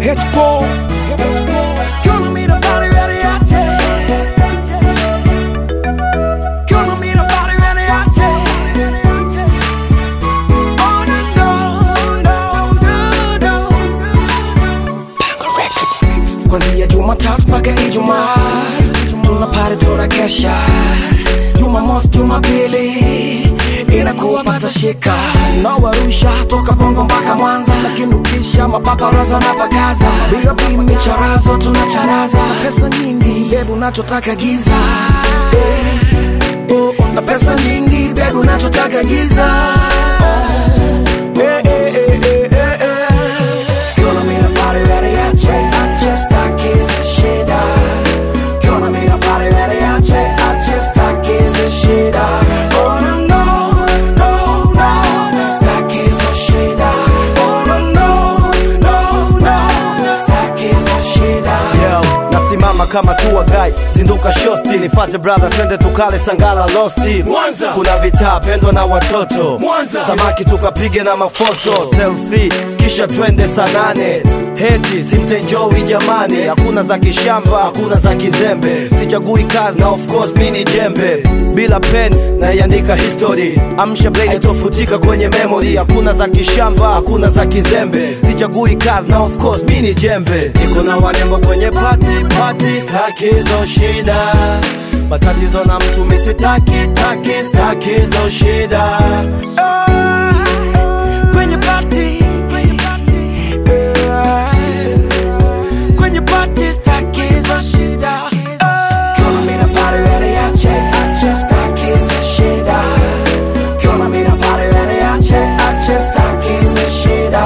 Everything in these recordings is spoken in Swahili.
H-Ball. Gonna meet a body ready out there. Gonna meet a body ready out there. Oh no. Pango Records. Kwanzia Jumatatu mpaka Ijumaa tuna party tunakesha. Jumamosi Jumapili inakuwa pata shika. Nawarusha toka Bongo mpaka Mwanza, lakini ukisha mapaparaza na pagaza. B.O.B micharazo tunacharaza. Pesa nyingi baby unachotaka giza. Na pesa nyingi baby unachotaka giza. Gonna meet a party ready out there. I just thought kids and shit. Gonna meet a party ready out there. I just thought kids and shit. Oh no. Stack kids and shit. Oh no. Stack kids and shit. Yo, nasimama kama tour guide, zinduka shosti, nifate brother twende tukale Sangala Losti. Mwanza kuna vitaa pendwa na watoto. Mwanza samaki tukapige na mafoto. Selfie kisha twende saa 8. Heti simtenjowi jamani. Hakuna za kishamba, hakuna za kizembe. Sichagui kazi na of course mini jembe. Bila pen na iandika history. Amsha brain tofutika kwenye memory. Hakuna za kishamba, hakuna za kizembe. Sichagui kazi na of course mini jembe. Niko na wanembo kwenye party. Staki zo shida, matatizo na mtu misitaki. Staki zo shida. Kwenye party staki zo shida. Gonna meet a party ready out there. I just staki zo shida. Gonna meet a party ready out there. I just staki zo shida.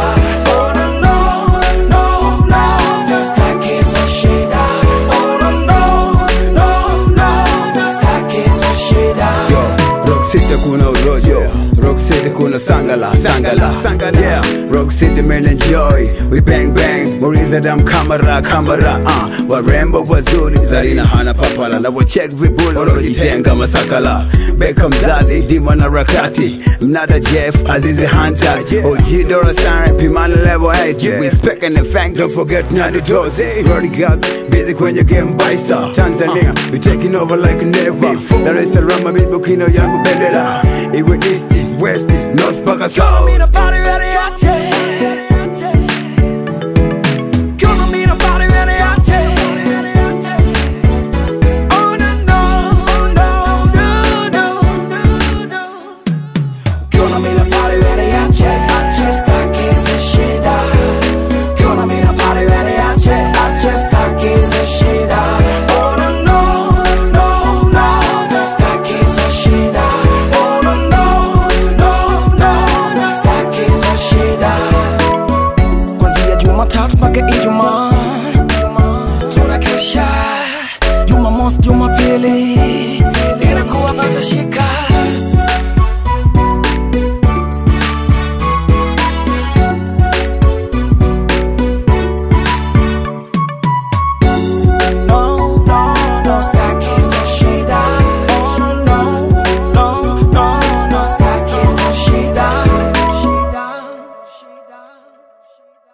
Oh no. Staki zo shida. Oh no. Staki zo shida. Rock City kuna urojo, Rock City kuna Sangala. Yeah, Rock City men enjoy, we bang Moriza dam kamera. Warembo wazuri, Zarina hana papala. Na wachek vibula, walojitenga masakala. Beka mzazi, Dima na rakati. Mnada Jeff, Azizi Hunter. OG Dora Sign, Pimana level 8. We speckin' the fang, don't forget Nadi Doze. Roddy Gus, busy kwenye game baisa. Tanzania, we taking over like never. Dar es Salaam, Burkina yangu bendera. Iwe East, West, North, Baka South. Gonna meet a party ready out there.